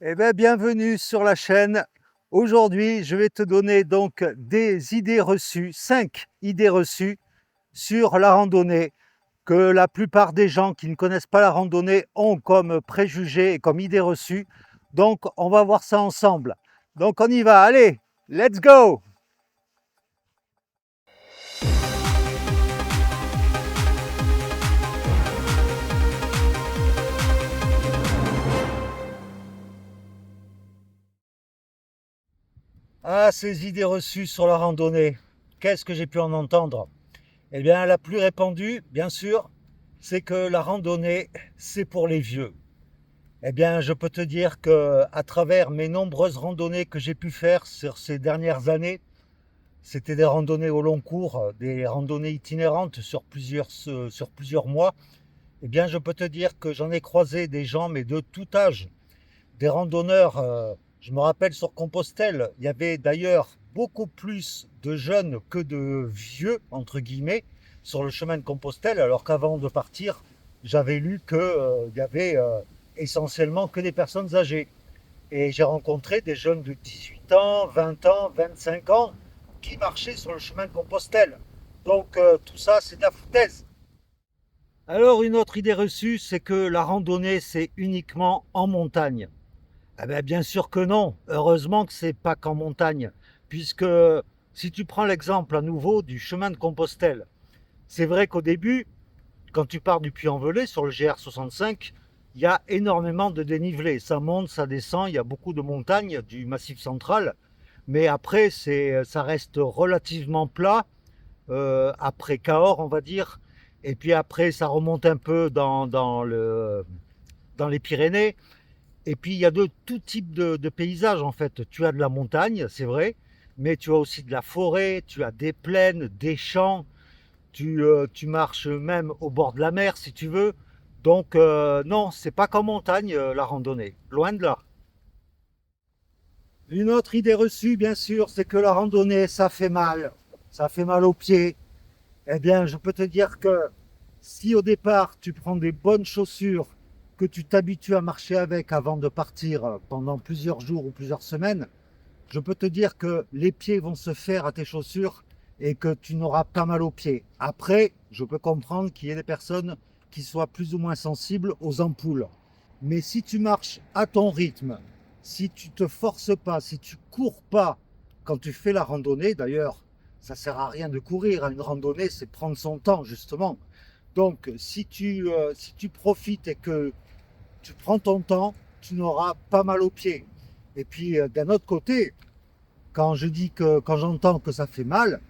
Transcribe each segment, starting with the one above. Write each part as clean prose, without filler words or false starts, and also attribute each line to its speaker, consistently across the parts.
Speaker 1: Eh bien, bienvenue sur la chaîne. Aujourd'hui, je vais te donner donc des idées reçues, 5 idées reçues sur la randonnée que la plupart des gens qui ne connaissent pas la randonnée ont comme préjugés et comme idées reçues. Donc, on va voir ça ensemble. Donc, on y va. Allez, let's go! Ah, ces idées reçues sur la randonnée. Qu'est-ce que j'ai pu en entendre? Eh bien, la plus répandue, bien sûr, c'est que la randonnée, c'est pour les vieux. Eh bien, je peux te dire que à travers mes nombreuses randonnées que j'ai pu faire sur ces dernières années, c'était des randonnées au long cours, des randonnées itinérantes sur plusieurs mois. Eh bien, je peux te dire que j'en ai croisé des gens, mais de tout âge, des randonneurs. Je me rappelle sur Compostelle, il y avait d'ailleurs beaucoup plus de jeunes que de vieux, entre guillemets, sur le chemin de Compostelle, alors qu'avant de partir, j'avais lu qu'il y avait essentiellement que des personnes âgées. Et j'ai rencontré des jeunes de 18 ans, 20 ans, 25 ans qui marchaient sur le chemin de Compostelle. Donc tout ça, c'est de la foutaise. Alors une autre idée reçue, c'est que la randonnée, c'est uniquement en montagne. Ah ben, bien sûr que non. Heureusement que c'est pas qu'en montagne. Puisque si tu prends l'exemple à nouveau du chemin de Compostelle, c'est vrai qu'au début, quand tu pars du Puy-en-Velay sur le GR65, il y a énormément de dénivelé. Ça monte, ça descend, il y a beaucoup de montagnes du Massif central. Mais après, ça reste relativement plat, après Cahors, on va dire. Et puis après, ça remonte un peu dans les Pyrénées. Et puis il y a de tout type de paysages en fait. Tu as de la montagne, c'est vrai, mais tu as aussi de la forêt, tu as des plaines, des champs, tu marches même au bord de la mer si tu veux. Donc non, c'est pas qu'en montagne la randonnée, loin de là. Une autre idée reçue, bien sûr, c'est que la randonnée, ça fait mal aux pieds. Eh bien, je peux te dire que si au départ tu prends des bonnes chaussures, que tu t'habitues à marcher avec avant de partir pendant plusieurs jours ou plusieurs semaines, je peux te dire que les pieds vont se faire à tes chaussures et que tu n'auras pas mal aux pieds. Après, je peux comprendre qu'il y ait des personnes qui soient plus ou moins sensibles aux ampoules. Mais si tu marches à ton rythme, si tu te forces pas, si tu cours pas quand tu fais la randonnée, d'ailleurs, ça sert à rien de courir. Une randonnée, c'est prendre son temps, justement. Donc, si tu profites et que tu prends ton temps, tu n'auras pas mal aux pieds. Et puis, d'un autre côté, quand j'entends que ça fait mal,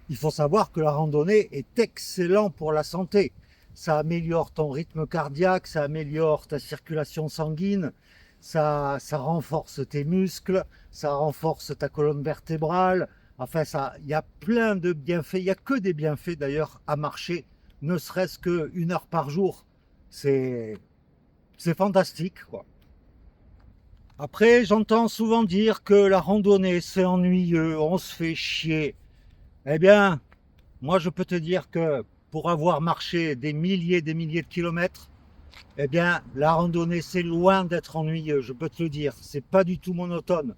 Speaker 1: il faut savoir que la randonnée est excellent pour la santé. Ça améliore ton rythme cardiaque, ça améliore ta circulation sanguine, ça renforce tes muscles, ça renforce ta colonne vertébrale. Enfin, il y a plein de bienfaits. Il n'y a que des bienfaits d'ailleurs à marcher, ne serait-ce qu'une heure par jour. C'est, c'est fantastique, quoi. Après, j'entends souvent dire que la randonnée, c'est ennuyeux, on se fait chier. Eh bien, moi, je peux te dire que pour avoir marché des milliers de kilomètres, eh bien, la randonnée, c'est loin d'être ennuyeux, je peux te le dire. C'est pas du tout monotone.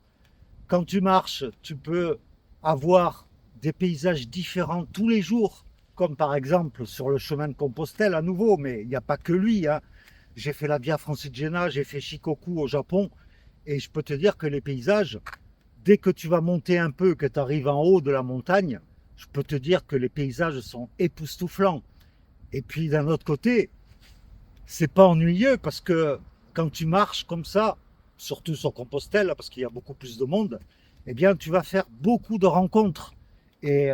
Speaker 1: Quand tu marches, tu peux avoir des paysages différents tous les jours, comme par exemple sur le chemin de Compostelle à nouveau, mais il n'y a pas que lui, hein. J'ai fait la Via Francigena, j'ai fait Shikoku au Japon, et je peux te dire que les paysages, dès que tu vas monter un peu, que tu arrives en haut de la montagne, je peux te dire que les paysages sont époustouflants. Et puis d'un autre côté, c'est pas ennuyeux parce que quand tu marches comme ça, surtout sur Compostelle, parce qu'il y a beaucoup plus de monde, eh bien tu vas faire beaucoup de rencontres. Et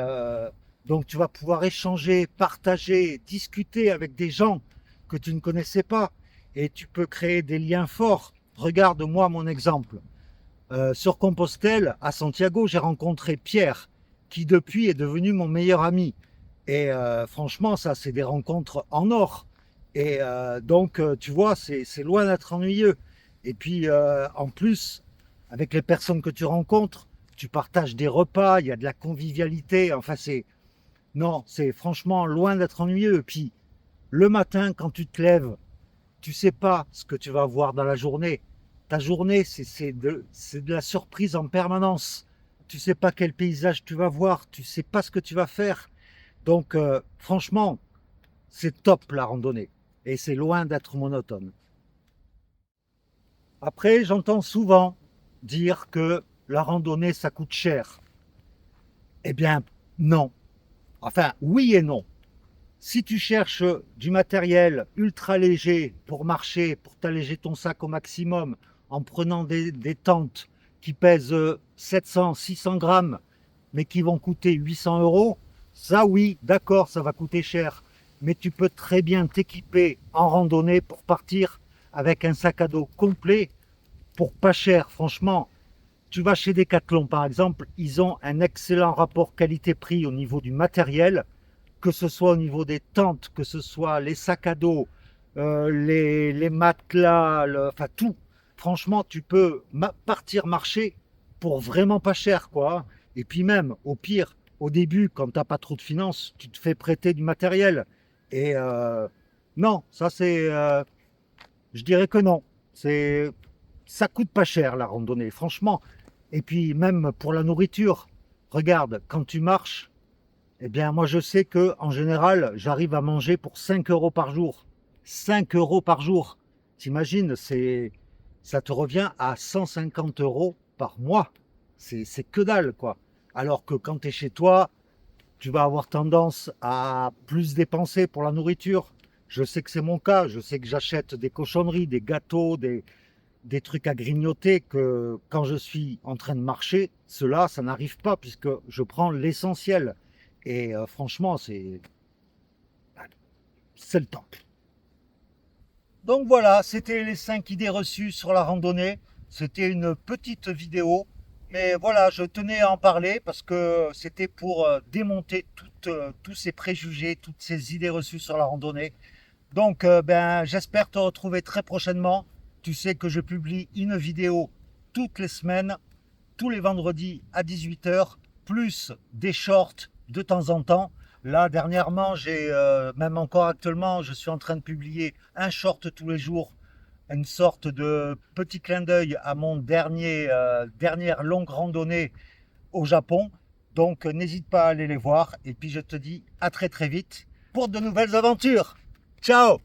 Speaker 1: donc tu vas pouvoir échanger, partager, discuter avec des gens que tu ne connaissais pas. Et tu peux créer des liens forts. Regarde-moi mon exemple. Sur Compostelle, à Santiago, j'ai rencontré Pierre, qui depuis est devenu mon meilleur ami. Et franchement, ça, c'est des rencontres en or. Et donc, tu vois, c'est loin d'être ennuyeux. Et puis, en plus, avec les personnes que tu rencontres, tu partages des repas, il y a de la convivialité. Enfin, non, c'est franchement loin d'être ennuyeux. Et puis, le matin, quand tu te lèves, tu sais pas ce que tu vas voir dans la journée. ta journée, c'est de la surprise en permanence. Tu sais pas quel paysage tu vas voir, tu sais pas ce que tu vas faire. Donc, franchement, c'est top la randonnée. Et c'est loin d'être monotone. Après, j'entends souvent dire que la randonnée, ça coûte cher. Eh bien, non. Enfin, oui et non. Si tu cherches du matériel ultra léger pour marcher, pour t'alléger ton sac au maximum, en prenant des tentes qui pèsent 700, 600 grammes, mais qui vont coûter 800 euros, ça oui, d'accord, ça va coûter cher. Mais tu peux très bien t'équiper en randonnée pour partir avec un sac à dos complet pour pas cher. Franchement, tu vas chez Decathlon par exemple, ils ont un excellent rapport qualité-prix au niveau du matériel, que ce soit au niveau des tentes, que ce soit les sacs à dos, les matelas, enfin tout. Franchement, tu peux partir marcher pour vraiment pas cher, quoi. Et puis même, au pire, au début, quand t'as pas trop de finances, tu te fais prêter du matériel. Et non, ça c'est, je dirais que non. Ça coûte pas cher la randonnée, franchement. Et puis même pour la nourriture, regarde, quand tu marches, eh bien, moi, je sais que en général, j'arrive à manger pour 5 euros par jour. 5 euros par jour. T'imagines, ça te revient à 150 euros par mois. C'est que dalle, quoi. Alors que quand tu es chez toi, tu vas avoir tendance à plus dépenser pour la nourriture. Je sais que c'est mon cas. Je sais que j'achète des cochonneries, des gâteaux, des trucs à grignoter que quand je suis en train de marcher, cela, ça n'arrive pas puisque je prends l'essentiel. Et franchement, c'est le top. Donc voilà, c'était les 5 idées reçues sur la randonnée. C'était une petite vidéo. Mais voilà, je tenais à en parler parce que c'était pour démonter tous ces préjugés, toutes ces idées reçues sur la randonnée. Donc, ben, j'espère te retrouver très prochainement. Tu sais que je publie une vidéo toutes les semaines, tous les vendredis à 18h, plus des shorts de temps en temps. Là, dernièrement, même encore actuellement, je suis en train de publier un short tous les jours, une sorte de petit clin d'œil à mon dernière longue randonnée au Japon. Donc, n'hésite pas à aller les voir. Et puis, je te dis à très très vite pour de nouvelles aventures. Ciao!